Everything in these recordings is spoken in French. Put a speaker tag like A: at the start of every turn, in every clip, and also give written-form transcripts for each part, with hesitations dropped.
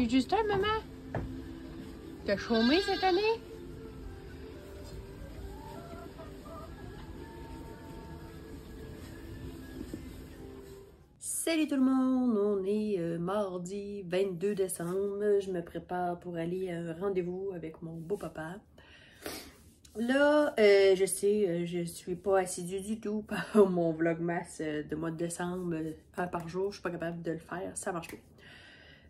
A: Justin, maman? T'as chômé cette année? Salut tout le monde! On est mardi 22 décembre. Je me prépare pour aller à un rendez-vous avec mon beau-papa. Là, je sais, je suis pas assidue du tout par mon vlogmas de mois de décembre, un par jour. Je suis pas capable de le faire, ça marche pas.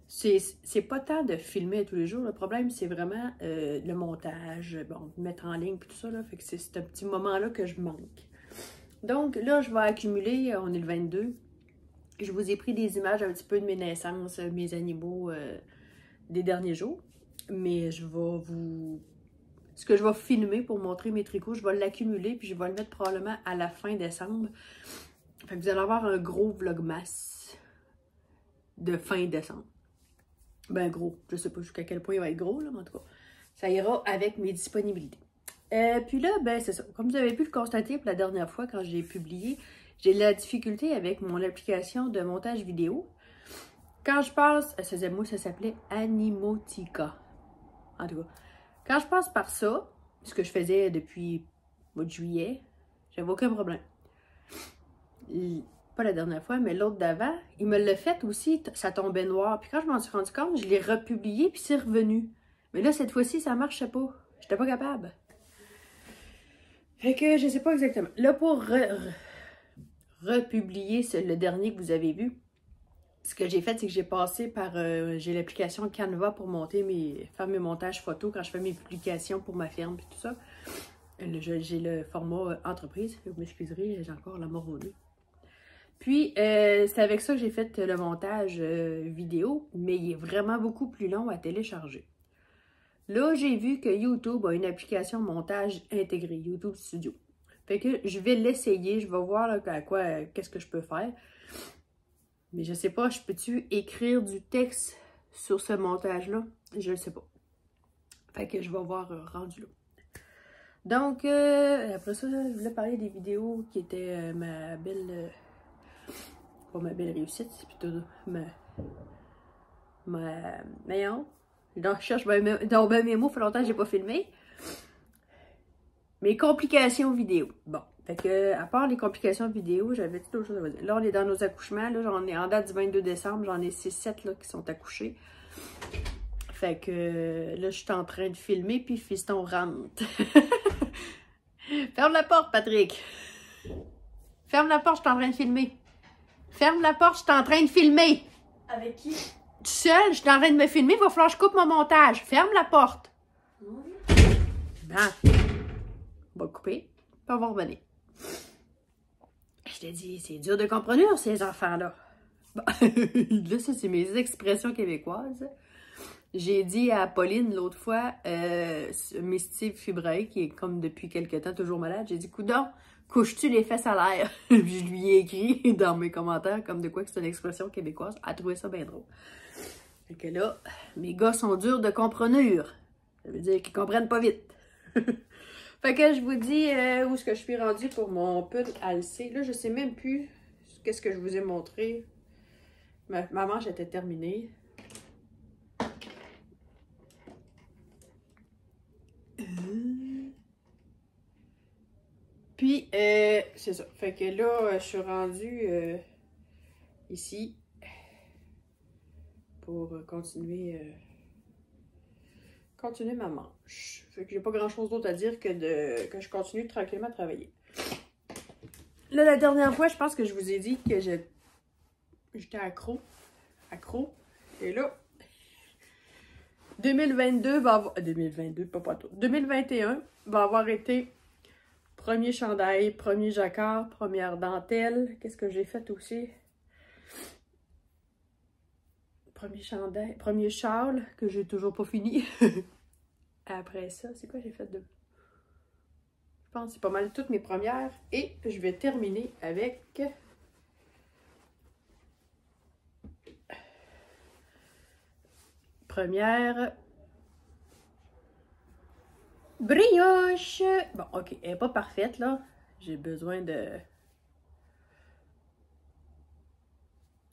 A: C'est pas tant de filmer tous les jours, le problème c'est vraiment le montage, bon, mettre en ligne et tout ça, là, fait que c'est ce petit moment-là que je manque. Donc là, je vais accumuler, on est le 22, je vous ai pris des images un petit peu de mes naissances, mes animaux des derniers jours, mais je vais vous... Ce que je vais filmer pour montrer mes tricots, je vais l'accumuler puis je vais le mettre probablement à la fin décembre. Fait que vous allez avoir un gros vlogmas de fin décembre. Ben gros, je sais pas jusqu'à quel point il va être gros, là, mais en tout cas, ça ira avec mes disponibilités. Puis là, ben c'est ça. Comme vous avez pu le constater pour la dernière fois quand j'ai publié, j'ai de la difficulté avec mon application de montage vidéo. Quand je passe, moi ça s'appelait Animotica. En tout cas, quand je passe par ça, ce que je faisais depuis le mois de juillet, j'avais aucun problème. Pas la dernière fois, mais l'autre d'avant, il me l'a fait aussi, ça tombait noir. Puis quand je m'en suis rendu compte, je l'ai republié, puis c'est revenu. Mais là, cette fois-ci, ça marchait pas. J'étais pas capable. Fait que je sais pas exactement. Là, pour republier le dernier que vous avez vu, ce que j'ai fait, c'est que j'ai passé par... j'ai l'application Canva pour faire mes montages photos quand je fais mes publications pour ma ferme, puis tout ça. J'ai le format entreprise. Vous m'excuserez, j'ai encore la mort au nez. Puis, c'est avec ça que j'ai fait le montage vidéo, mais il est vraiment beaucoup plus long à télécharger. Là, j'ai vu que YouTube a une application montage intégrée, YouTube Studio. Fait que je vais l'essayer, je vais voir là, qu'est-ce que je peux faire. Mais je sais pas, je peux-tu écrire du texte sur ce montage-là? Je ne sais pas. Fait que je vais voir rendu là. Donc, après ça, je voulais parler des vidéos qui étaient ma belle... pas ma belle réussite, c'est plutôt meilleure. Donc, je cherche dans mes mots, ça fait longtemps que j'ai pas filmé. Mes complications vidéo. Bon, fait que, à part les complications vidéo, j'avais tout autre chose à vous dire. Là, on est dans nos accouchements. Là, j'en ai en date du 22 décembre, j'en ai 6-7 là qui sont accouchés. Fait que là, je suis en train de filmer, puis fiston rentre. Ferme la porte, Patrick. Ferme la porte, je suis en train de filmer. Ferme la porte, je suis en train de filmer.
B: Avec qui?
A: Tout seul, je suis en train de me filmer, il va falloir que je coupe mon montage. Ferme la porte.
B: Oui.
A: Bon. On va couper, puis on va revenir. Je te dis, c'est dur de comprendre ces enfants-là. Bon. Là, ça, c'est mes expressions québécoises. J'ai dit à Pauline l'autre fois, Mystique Fibré, qui est comme depuis quelque temps toujours malade, j'ai dit, coudonc, couches-tu les fesses à l'air? Puis je lui ai écrit dans mes commentaires comme de quoi que c'est une expression québécoise. Elle a trouvé ça bien drôle. Fait que là, mes gars sont durs de comprendre. Ça veut dire qu'ils comprennent pas vite. Fait que je vous dis où est-ce que je suis rendue pour mon pull alcé. Là, je sais même plus qu'est-ce que je vous ai montré. Ma manche était terminée. Puis, c'est ça. Fait que là, je suis rendue ici pour continuer ma manche. Fait que j'ai pas grand chose d'autre à dire que je continue tranquillement à travailler. Là, la dernière fois, je pense que je vous ai dit que j'étais accro. Et là, 2022 va avoir... 2022, pas tout. 2021 va avoir été premier chandail, premier jacquard, première dentelle. Qu'est-ce que j'ai fait aussi? Premier chandail, premier châle, que j'ai toujours pas fini. Après ça, c'est quoi j'ai fait de... Je pense que c'est pas mal toutes mes premières. Et je vais terminer avec... Première... brioche! Bon, ok, elle n'est pas parfaite, là. J'ai besoin de...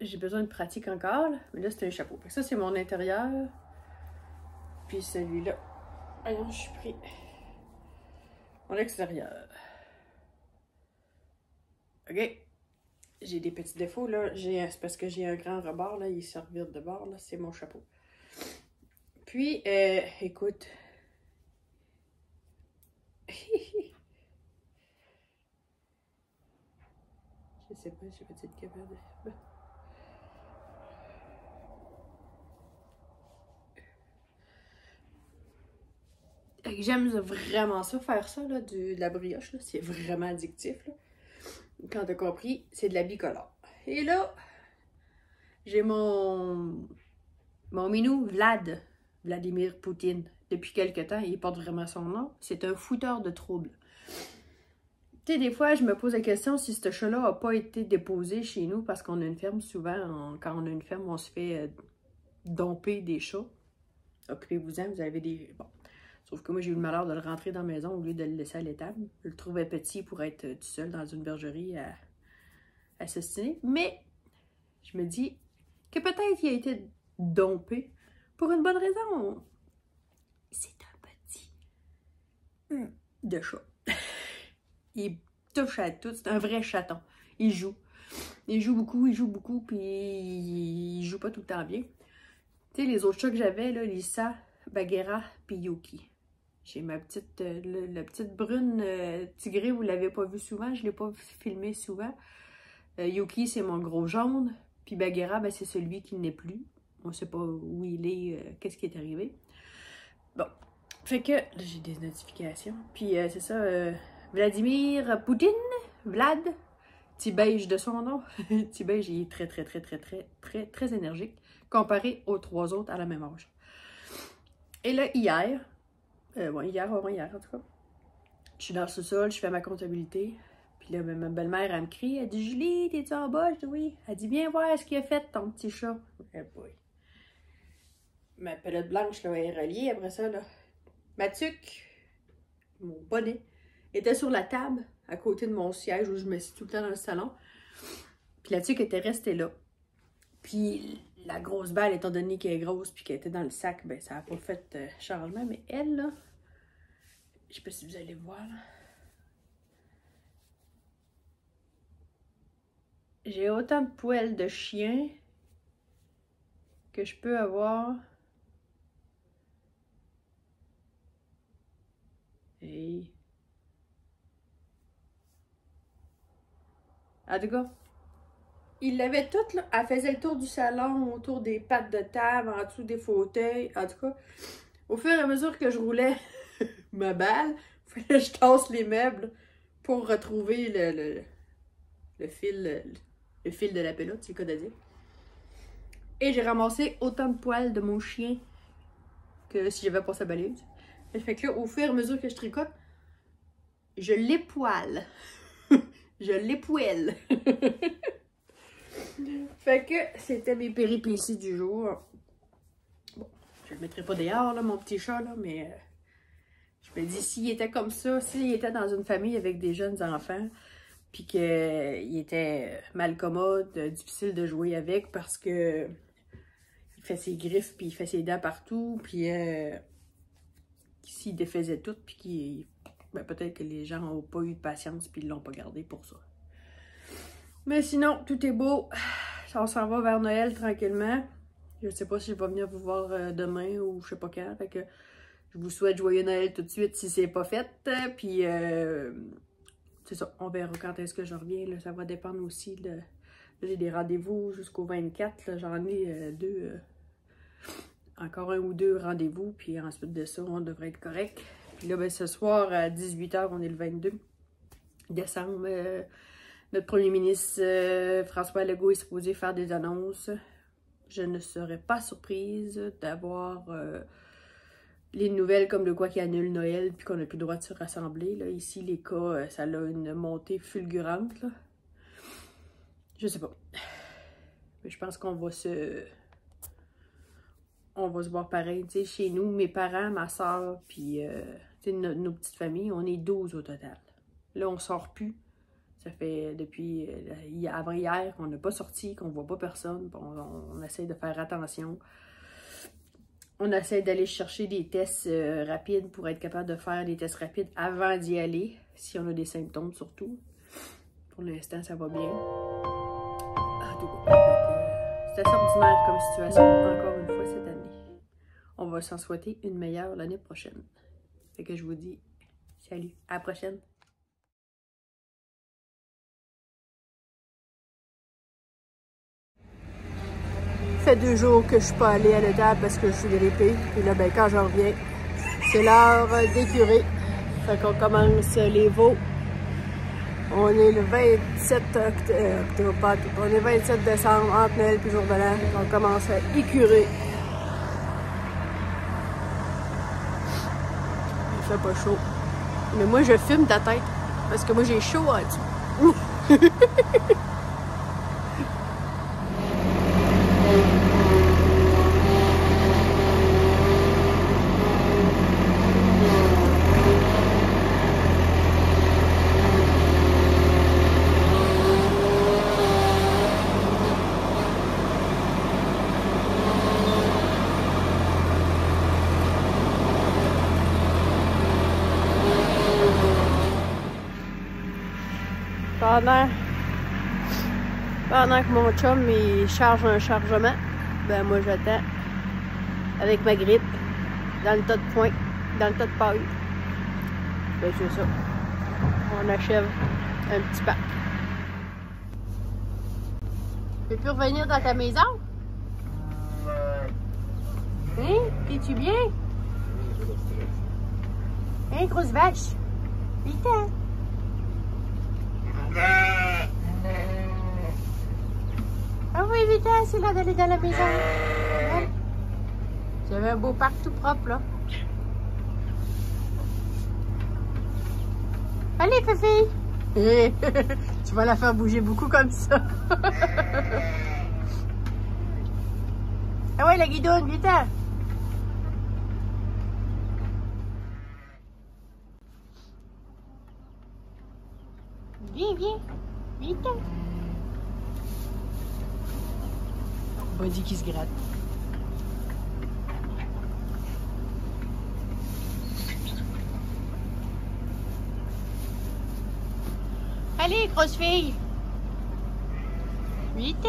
A: J'ai besoin de pratique encore, là. Mais là, c'est un chapeau. Ça, c'est mon intérieur. Puis celui-là... Voyons, je suis pris... Mon extérieur. Ok. J'ai des petits défauts, là. C'est parce que j'ai un grand rebord, là. Il se revire de bord, là. C'est mon chapeau. Puis, écoute... Je sais pas, je vais être capable de... J'aime vraiment ça, faire ça, là, de la brioche, là. C'est vraiment addictif, là. Quand t'as compris, c'est de la bicolore. Et là, j'ai mon minou, Vladimir Poutine. Depuis quelque temps, il porte vraiment son nom. C'est un fouteur de troubles. Tu sais, des fois, je me pose la question si ce chat-là n'a pas été déposé chez nous parce qu'on a une ferme. Souvent, quand on a une ferme, on se fait domper des chats. Occupez-vous-en, vous avez des... Bon. Sauf que moi, j'ai eu le malheur de le rentrer dans la maison au lieu de le laisser à l'étable. Je le trouvais petit pour être tout seul dans une bergerie à s'ostiner. Mais je me dis que peut-être il a été dompé pour une bonne raison. C'est un petit de chat. Il touche à tout. C'est un vrai chaton. Il joue. Il joue beaucoup, puis il joue pas tout le temps bien. Tu sais, les autres chats que j'avais, là, Lisa, Bagheera, puis Yuki. J'ai ma petite, la petite brune tigrée, vous l'avez pas vue souvent, je l'ai pas filmé souvent. Yuki, c'est mon gros jaune, puis Bagheera, ben, c'est celui qui n'est plus. On sait pas où il est, qu'est-ce qui est arrivé. Bon, fait que, j'ai des notifications, puis c'est ça, Vladimir Poutine, Vlad, petit beige de son nom. Petit beige, il est très énergique, comparé aux trois autres à la même âge. Et là, hier, hier en tout cas, je suis dans le sous-sol, je fais ma comptabilité. Puis là, ma belle-mère, elle me crie, elle dit « Julie, t'es-tu en bas? » Je dis « Oui. » Elle dit « Viens voir ce qu'il a fait, ton petit chat. » Eh boy. Ma pelote blanche, là, est reliée après ça, là. Ma tuque, mon bonnet, était sur la table, à côté de mon siège où je me suis tout le temps dans le salon. Puis la tuque était restée là. Puis la grosse balle, étant donné qu'elle est grosse puis qu'elle était dans le sac, ben ça n'a pas fait changement. Mais elle, là, je sais pas si vous allez voir, là. J'ai autant de poils de chien que je peux avoir. Et... En tout cas, il l'avait toute, là. Elle faisait le tour du salon, autour des pattes de table, en dessous des fauteuils. En tout cas, au fur et à mesure que je roulais ma balle, il fallait que je tasse les meubles pour retrouver le fil de la pelote, c'est le cas de dire. Et j'ai ramassé autant de poils de mon chien que si j'avais pas sa balayeuse. Fait que là, au fur et à mesure que je tricote, je l'époile. Je l'époile. Fait que c'était mes péripéties du jour. Bon, je le mettrai pas dehors, là, mon petit chat, là, mais je me dis, s'il était comme ça, s'il était dans une famille avec des jeunes enfants, puis qu'il était mal commode, difficile de jouer avec parce que il fait ses griffes, puis il fait ses dents partout, puis s'il défaisait tout, puis qu'il... Ben, peut-être que les gens n'ont pas eu de patience, puis ils l'ont pas gardé pour ça. Mais sinon, tout est beau. On s'en va vers Noël tranquillement. Je sais pas si je vais venir vous voir demain ou je sais pas quand. Fait que je vous souhaite joyeux Noël tout de suite si c'est pas fait. Puis c'est ça, on verra quand est-ce que je reviens. Là, ça va dépendre aussi. J'ai des rendez-vous jusqu'au 24. J'en ai encore un ou deux rendez-vous. Puis ensuite de ça, on devrait être correct. Puis là, ben, ce soir à 18 h, on est le 22 décembre. Notre premier ministre François Legault est supposé faire des annonces. Je ne serais pas surprise d'avoir les nouvelles comme de quoi qu'il annule Noël puis qu'on n'a plus le droit de se rassembler. Là. Ici, les cas, ça a une montée fulgurante. Là. Je sais pas. Mais je pense qu'on va se... On va se voir pareil. Tu sais, chez nous, mes parents, ma soeur, puis nos petites familles, on est 12 au total. Là, on sort plus. Ça fait depuis avant hier qu'on n'a pas sorti, qu'on voit pas personne. On essaie de faire attention. On essaie d'aller chercher des tests rapides pour être capable de faire des tests rapides avant d'y aller, si on a des symptômes surtout. Pour l'instant, ça va bien. C'est assez ordinaire comme situation, encore une fois, cette année. On va s'en souhaiter une meilleure l'année prochaine. Fait que je vous dis salut, à la prochaine! Ça fait 2 jours que je suis pas allée à l'étable parce que je suis grippée. Puis là, ben, quand je reviens, c'est l'heure d'écurer. Fait qu'on commence les veaux. On est le 27 octobre, pas tout. On est 27 décembre, entre Noël et jour de l'an. On commence à écurer. Il fait pas chaud. Mais moi, je fume ta tête. Parce que moi, j'ai chaud en dessous. Pendant que mon chum il charge un chargement, ben moi j'attends avec ma grippe dans le tas de points, dans le tas de paille. Ben c'est ça. On achève un petit pack. Tu peux plus revenir dans ta maison? Hein? T'es-tu bien? Hein, grosse vache? Vite, hein? Ah oui, vite, c'est là d'aller dans la maison. Ouais. J'avais un beau parc tout propre, là. Allez, Fifi! Tu vas la faire bouger beaucoup comme ça. Ah ouais, la guidoune, vite, hein? Viens, viens. Vite. Body qui se gratte. Allez, grosse fille. Vite.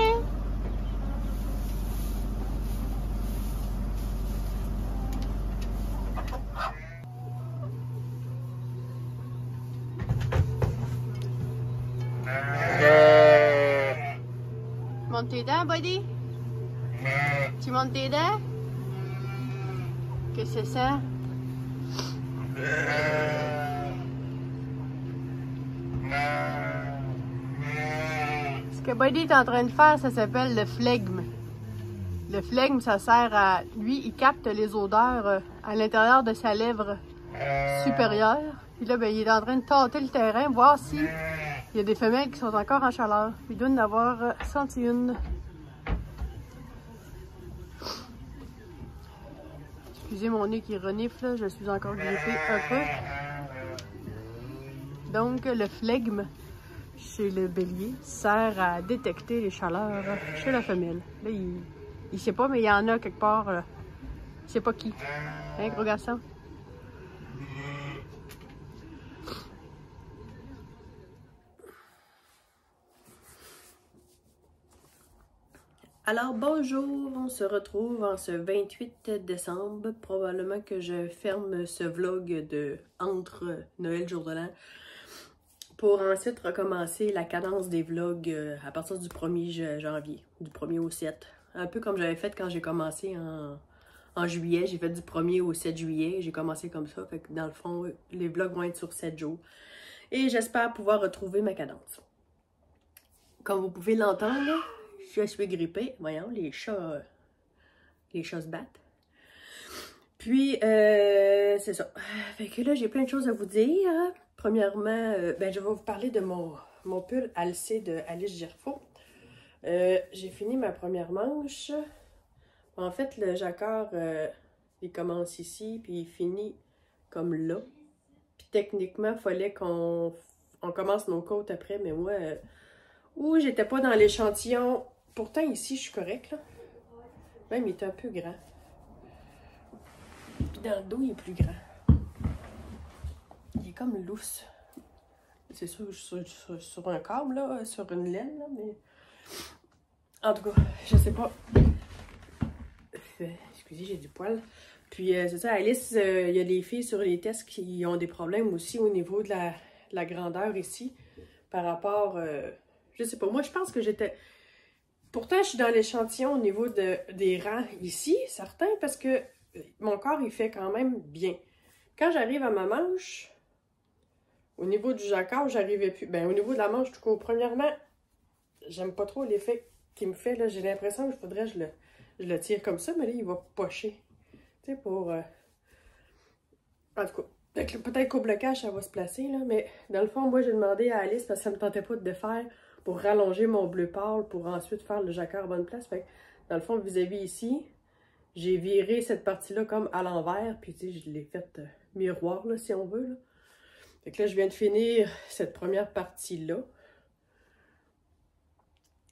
A: Monte tes dents, Buddy? Tu montes tes dents? Qu'est-ce que c'est ça? Ce que Buddy est en train de faire, ça s'appelle le flegme. Le flegme, ça sert à... Lui, il capte les odeurs à l'intérieur de sa lèvre supérieure. Puis là, ben, il est en train de tâter le terrain, voir si il y a des femelles qui sont encore en chaleur. Il doit en avoir senti une. Excusez mon nez qui renifle, là, je suis encore grippée un peu. Donc, le flegme chez le bélier sert à détecter les chaleurs chez la femelle. Là, il sait pas, mais il y en a quelque part. Là. Il sait pas qui. Hein, gros garçon? Alors bonjour, on se retrouve en ce 28 décembre. Probablement que je ferme ce vlog de entre Noël, jour de l'an pour ensuite recommencer la cadence des vlogs à partir du 1er janvier, du 1er au 7. Un peu comme j'avais fait quand j'ai commencé en juillet. J'ai fait du 1er au 7 juillet. J'ai commencé comme ça. Fait que dans le fond, les vlogs vont être sur 7 jours. Et j'espère pouvoir retrouver ma cadence. Comme vous pouvez l'entendre, je suis grippée. Voyons, les chats se battent. Puis, c'est ça. Fait que là, j'ai plein de choses à vous dire. Premièrement, ben, je vais vous parler de mon pull Alcé de Alice Girfaux. J'ai fini ma première manche. En fait, le jacquard, il commence ici, puis il finit comme là. Puis techniquement, il fallait qu'on commence nos côtes après, mais moi, j'étais pas dans l'échantillon. Pourtant, ici, je suis correcte, là. Même, il est un peu grand. Puis dans le dos, il est plus grand. Il est comme lousse. C'est sûr, sur un câble, là, sur une laine, là, mais... En tout cas, je sais pas. Excusez, j'ai du poil. Puis, c'est ça, Alice, il y a des filles sur les tests qui ont des problèmes aussi au niveau de la grandeur ici. Par rapport, je sais pas, moi, je pense que j'étais... Pourtant, je suis dans l'échantillon au niveau des rangs ici, certains, parce que mon corps, il fait quand même bien. Quand j'arrive à ma manche, au niveau du jacquard, j'arrivais plus. Ben, au niveau de la manche, tout cas, premièrement, j'aime pas trop l'effet qu'il me fait, là. J'ai l'impression qu'il faudrait que je le tire comme ça, mais là, il va pocher. Tu sais, pour... En tout cas, peut-être qu'au blocage, ça va se placer, là, mais dans le fond, moi, j'ai demandé à Alice, parce que ça me tentait pas de défaire, pour rallonger mon bleu pâle, pour ensuite faire le jacquard à bonne place. Fait que, dans le fond, vis-à-vis ici, j'ai viré cette partie-là comme à l'envers, puis tu sais, je l'ai faite miroir, là, si on veut, là. Fait que là, je viens de finir cette première partie-là.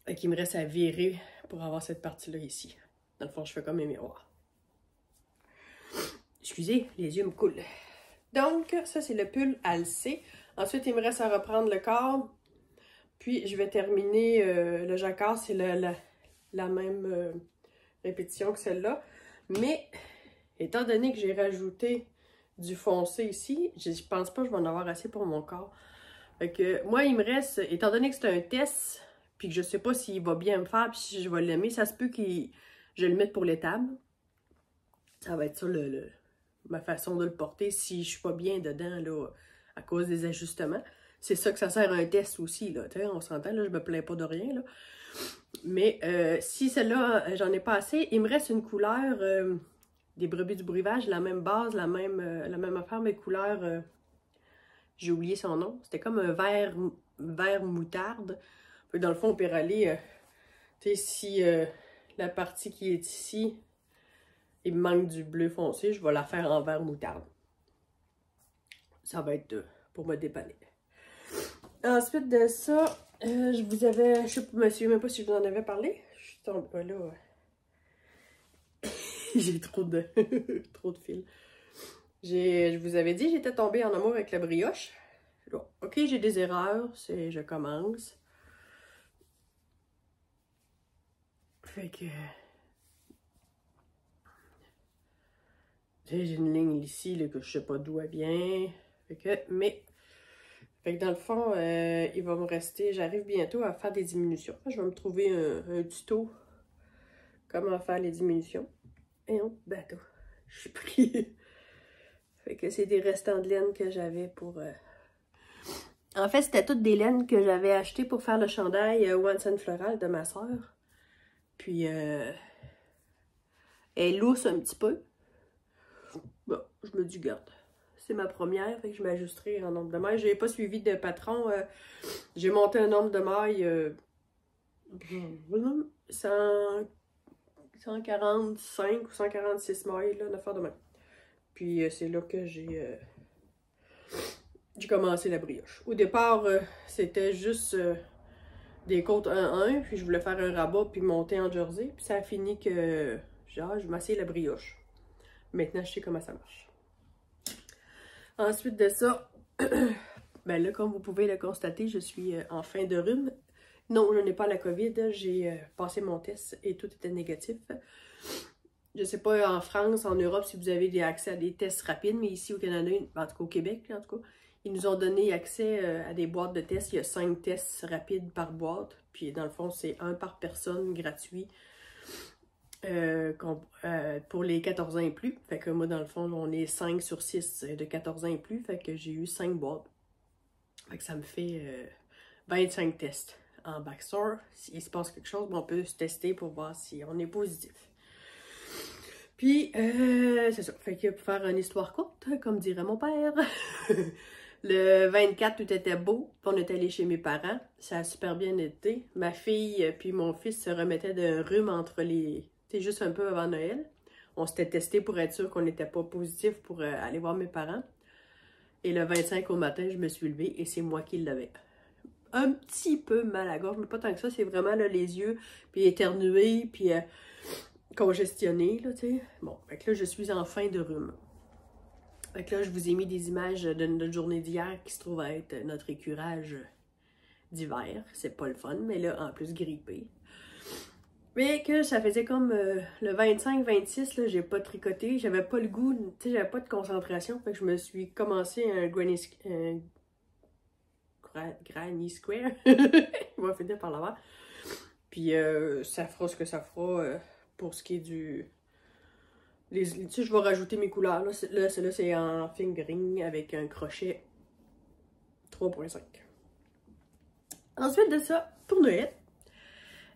A: Fait qu'il me reste à virer pour avoir cette partie-là ici. Dans le fond, je fais comme un miroir. Excusez, les yeux me coulent. Donc, ça, c'est le pull Alcé. Ensuite, il me reste à reprendre le corps. Puis, je vais terminer le jacquard. C'est la même répétition que celle-là. Mais, étant donné que j'ai rajouté du foncé ici, je pense pas que je vais en avoir assez pour mon corps. Fait que, moi, il me reste, étant donné que c'est un test, puis que je sais pas s'il va bien me faire, puis si je vais l'aimer, ça se peut que je le mette pour l'étable. Ça va être ça, ma façon de le porter, si je suis pas bien dedans, là, à cause des ajustements. C'est ça que ça sert à un test aussi, là, on s'entend, là, je me plains pas de rien, là. Mais si celle-là, j'en ai pas assez, il me reste une couleur des brebis du breuvage, la même base, la même affaire, mais couleur, j'ai oublié son nom, c'était comme un vert moutarde. Dans le fond, on peut aller, tu sais, si la partie qui est ici, il me manque du bleu foncé, je vais la faire en vert moutarde. Ça va être pour me dépanner. Ensuite de ça, je me souviens même pas si je vous en avais parlé. Je suis tombée là. J'ai trop de fils. Je vous avais dit, j'étais tombée en amour avec la brioche. Bon, ok, j'ai des erreurs, je commence. Fait que... J'ai une ligne ici là, que je sais pas d'où elle vient. Fait que dans le fond, il va me rester... J'arrive bientôt à faire des diminutions. Je vais me trouver un tuto. Comment faire les diminutions. Et non, bateau. Je suis pris. Fait que c'est des restants de laine que j'avais pour... En fait, c'était toutes des laines que j'avais achetées pour faire le chandail Once and Floral de ma soeur. Puis, elle est lousse un petit peu. Bon, je me dis, garde. C'est ma première, fait que je m'ajusterai en nombre de mailles. Je n'ai pas suivi de patron. J'ai monté un nombre de mailles 145 ou 146 mailles, là, une affaire de même. Puis c'est là que j'ai commencé la brioche. Au départ, c'était juste des côtes 1-1, puis je voulais faire un rabat puis monter en jersey. Puis ça a fini que je vais m'essayer la brioche. Maintenant, je sais comment ça marche. Ensuite de ça, ben là, comme vous pouvez le constater, je suis en fin de rhume. Non, je n'ai pas la COVID. J'ai passé mon test et tout était négatif. Je sais pas en France, en Europe, si vous avez des accès à des tests rapides, mais ici au Canada, en tout cas au Québec, en tout cas, ils nous ont donné accès à des boîtes de tests. Il y a 5 tests rapides par boîte. Puis dans le fond, c'est un par personne gratuit pour les 14 ans et plus. Fait que moi, dans le fond, on est 5 sur 6 de 14 ans et plus. Fait que j'ai eu 5 boîtes. Fait que ça me fait 25 tests en backstore. S'il se passe quelque chose, on peut se tester pour voir si on est positif. Puis, c'est ça. Fait que pour faire une histoire courte, comme dirait mon père, le 24, tout était beau. On est allé chez mes parents. Ça a super bien été. Ma fille puis mon fils se remettaient d'un rhume entre les... C'est juste un peu avant Noël. On s'était testé pour être sûr qu'on n'était pas positif pour aller voir mes parents. Et le 25 au matin, je me suis levée et c'est moi qui l'avais. Un petit peu mal à la gorge, mais pas tant que ça. C'est vraiment là, les yeux, puis éternuer, puis... congestionné, là, tu sais. Bon, fait que là, je suis en fin de rhume. Fait que là, je vous ai mis des images de notre journée d'hier qui se trouve à être notre écurage d'hiver. C'est pas le fun, mais là, en plus, grippé. Mais que ça faisait comme le 25-26, là, j'ai pas tricoté. J'avais pas le goût, tu sais, j'avais pas de concentration. Fait que je me suis commencé un Granny Square. On va finir par l'avoir. Puis ça fera ce que ça fera... pour ce qui est du... tu sais, je vais rajouter mes couleurs. Là, celle-là, c'est en fingering avec un crochet 3.5. Ensuite de ça, pour Noël,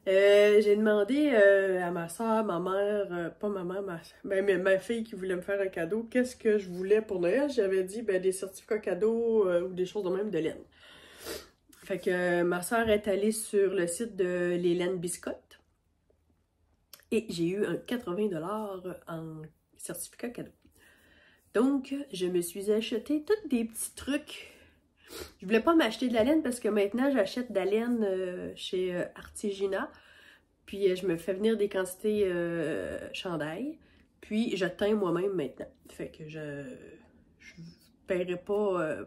A: j'ai demandé à ma soeur, ma mère, pas ma mère, ma fille qui voulait me faire un cadeau, qu'est-ce que je voulais pour Noël. J'avais dit des certificats cadeaux ou des choses de même de laine. Fait que ma soeur est allée sur le site de les laines biscottes. Et j'ai eu un 80$ en certificat cadeau. Donc, je me suis acheté tous des petits trucs. Je voulais pas m'acheter de la laine parce que maintenant, j'achète de la laine chez Artigina. Puis, je me fais venir des quantités chandail. Puis, je teins moi-même maintenant. Fait que je paierai pas...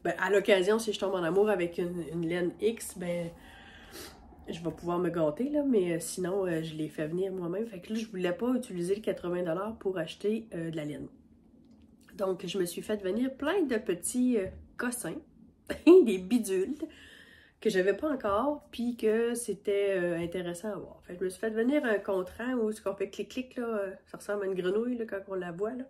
A: à l'occasion, si je tombe en amour avec une laine X, je vais pouvoir me gâter, là, mais sinon, je l'ai fait venir moi-même. Fait que là, je voulais pas utiliser le 80$ pour acheter de la laine. Donc, je me suis fait venir plein de petits cossins, des bidules, que j'avais pas encore, puis que c'était intéressant à voir. Fait que je me suis fait venir un contrant où ce qu'on fait clic-clic, là, ça ressemble à une grenouille là, quand on la voit, là.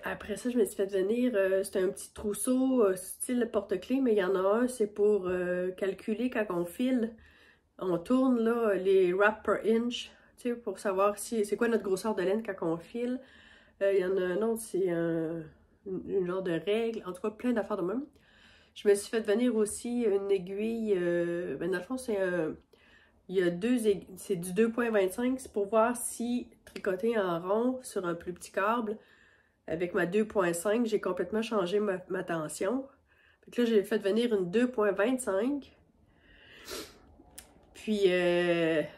A: Après ça, je me suis fait venir, c'était un petit trousseau style porte-clés, mais il y en a un, c'est pour calculer quand on file, on tourne là, les wraps per inch, tu sais, pour savoir si c'est quoi notre grosseur de laine quand on file. Il y en a un autre, c'est une genre de règle, en tout cas plein d'affaires de même. Je me suis fait venir aussi une aiguille, dans le fond, c'est il y a c'est du 2.25, c'est pour voir si tricoter en rond sur un plus petit câble. Avec ma 2.5, j'ai complètement changé ma tension. Fait que là, j'ai fait venir une 2.25. Puis,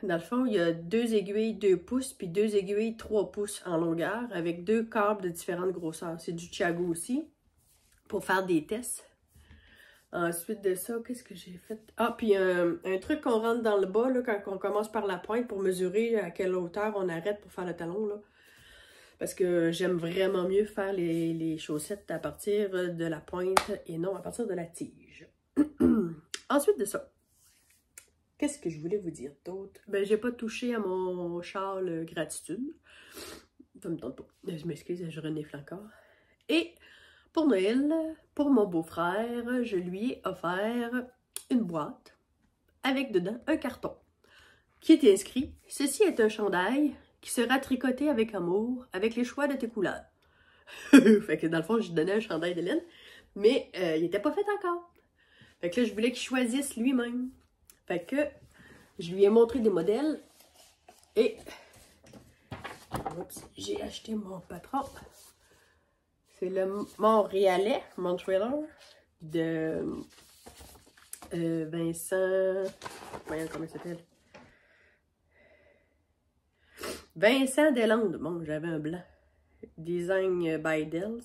A: dans le fond, il y a 2 aiguilles 2 pouces, puis 2 aiguilles 3 pouces en longueur, avec 2 câbles de différentes grosseurs. C'est du Chiago aussi, pour faire des tests. Ensuite de ça, qu'est-ce que j'ai fait? Ah, puis un truc qu'on rentre dans le bas, là, quand on commence par la pointe, pour mesurer à quelle hauteur on arrête pour faire le talon, là. Parce que j'aime vraiment mieux faire les chaussettes à partir de la pointe et non à partir de la tige. Ensuite de ça, qu'est-ce que je voulais vous dire d'autre? J'ai pas touché à mon châle gratitude. Ça me tente pas. Je m'excuse, je renifle encore. Et pour Noël, pour mon beau-frère, je lui ai offert une boîte avec dedans un carton qui était inscrit « Ceci est un chandail qui sera tricoté avec amour, avec les choix de tes couleurs. » Fait que dans le fond, je lui donnais un chandail de laine, mais il n'était pas fait encore. Fait que là, je voulais qu'il choisisse lui-même. Fait que je lui ai montré des modèles et j'ai acheté mon patron. C'est le Montréalais, de Vincent... Voyons comment il s'appelle. Vincent Deslandes. Bon, j'avais un blanc. Design by Dells.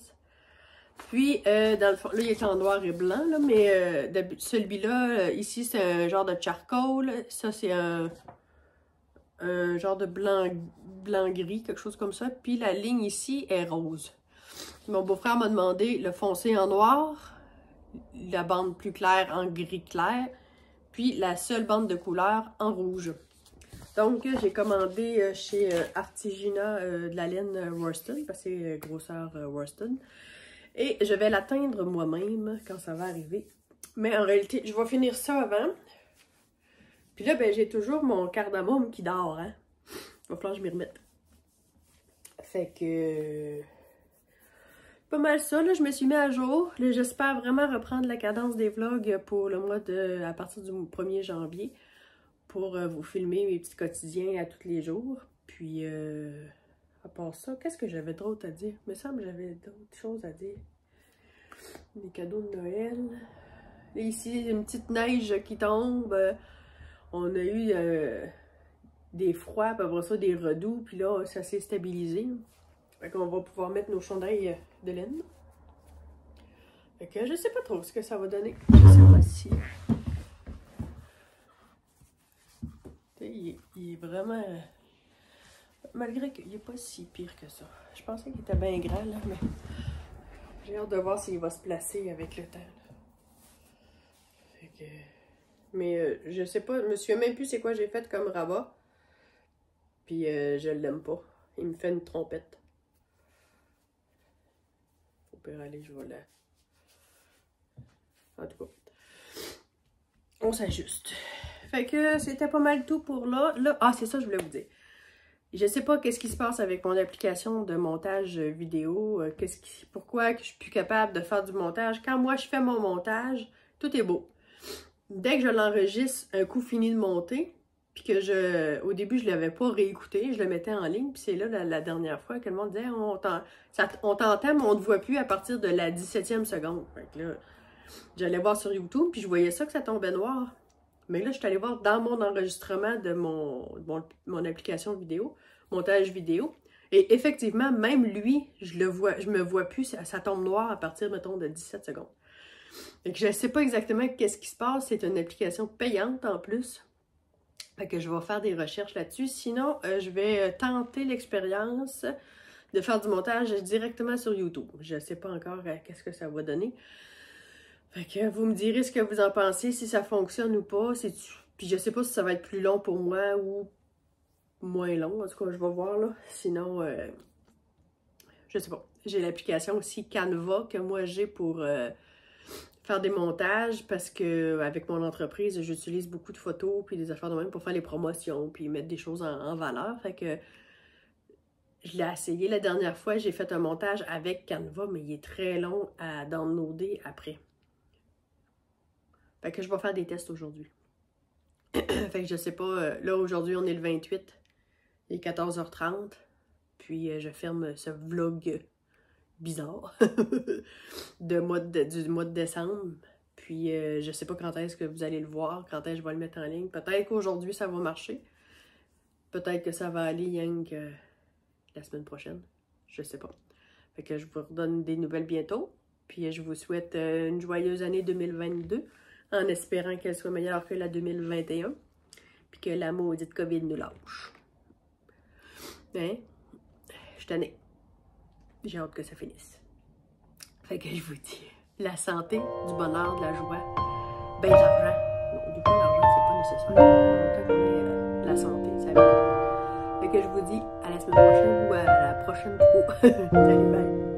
A: Puis, dans le fond, là, il est en noir et blanc, là, mais celui-là, ici, c'est un genre de charcoal. Ça, c'est un un genre de blanc-gris, quelque chose comme ça. Puis la ligne ici est rose. Mon beau-frère m'a demandé le foncé en noir, la bande plus claire en gris clair, puis la seule bande de couleur en rouge. Donc, j'ai commandé chez Artigina de la laine Worston, parce que c'est grosseur Worston. Et je vais l'atteindre moi-même quand ça va arriver. Mais en réalité, je vais finir ça avant. Puis là, ben, j'ai toujours mon cardamome qui dort, hein. Il va falloir que je m'y remette. Fait que... pas mal ça, là, je me suis mis à jour. J'espère vraiment reprendre la cadence des vlogs pour le mois de... à partir du 1er janvier. Pour vous filmer mes petits quotidiens à tous les jours. Puis, à part ça, qu'est-ce que j'avais d'autre à dire? Il me semble que j'avais d'autres choses à dire. Des cadeaux de Noël. Et ici, une petite neige qui tombe. On a eu des froids, puis après ça, des redoux. Puis là, ça s'est stabilisé. Fait qu'on va pouvoir mettre nos chandails de laine. Fait que je sais pas trop ce que ça va donner. Je sais pas si... Il est vraiment... malgré qu'il n'est pas si pire que ça. Je pensais qu'il était bien grand, là, mais... j'ai hâte de voir s'il va se placer avec le temps. Là. Fait que... mais je sais pas, je me souviens même plus c'est quoi j'ai fait comme rabat. Puis je l'aime pas. Il me fait une trompette. Faut pire aller, je vais là. En tout cas. On s'ajuste. Fait que c'était pas mal tout pour là. Ah, c'est ça que je voulais vous dire. Je sais pas qu'est-ce qui se passe avec mon application de montage vidéo. Pourquoi que je suis plus capable de faire du montage. Quand moi je fais mon montage, tout est beau. Dès que je l'enregistre, un coup fini de monter, puis que au début je l'avais pas réécouté, je le mettais en ligne, puis c'est là la dernière fois que le monde disait on t'entend, mais on te voit plus à partir de la 17e seconde. Fait que là, j'allais voir sur YouTube, puis je voyais ça que ça tombait noir. Mais là, je suis allée voir dans mon enregistrement de mon application vidéo, montage vidéo. Et effectivement, même lui, je me vois plus, ça tombe noir à partir, mettons, de 17 secondes. Donc, je ne sais pas exactement qu'est-ce qui se passe. C'est une application payante en plus. Fait que je vais faire des recherches là-dessus. Sinon, je vais tenter l'expérience de faire du montage directement sur YouTube. Je ne sais pas encore qu'est-ce que ça va donner. Fait que vous me direz ce que vous en pensez, si ça fonctionne ou pas. Puis je sais pas si ça va être plus long pour moi ou moins long. En tout cas, je vais voir là. Sinon, je sais pas. J'ai l'application aussi Canva que moi j'ai pour faire des montages parce que avec mon entreprise, j'utilise beaucoup de photos puis des affaires de même pour faire les promotions puis mettre des choses en valeur. Fait que je l'ai essayé la dernière fois. J'ai fait un montage avec Canva, mais il est très long à downloader après. Fait que je vais faire des tests aujourd'hui. Fait que je sais pas, là aujourd'hui on est le 28, il est 14h30, puis je ferme ce vlog bizarre du mois de décembre. Puis je sais pas quand est-ce que vous allez le voir, quand est-ce que je vais le mettre en ligne. Peut-être qu'aujourd'hui ça va marcher, peut-être que ça va aller rien que la semaine prochaine, je sais pas. Fait que je vous redonne des nouvelles bientôt, puis je vous souhaite une joyeuse année 2022. En espérant qu'elle soit meilleure que la 2021, puis que la maudite COVID nous lâche. Hein? Je suis tannée. J'ai hâte que ça finisse. Fait que je vous dis, la santé, du bonheur, de la joie, ben de l'argent. Non, du coup, l'argent, c'est pas nécessaire. Tant qu'on est la santé, ça va. Fait que je vous dis à la semaine prochaine ou à la prochaine trop. Salut, bye!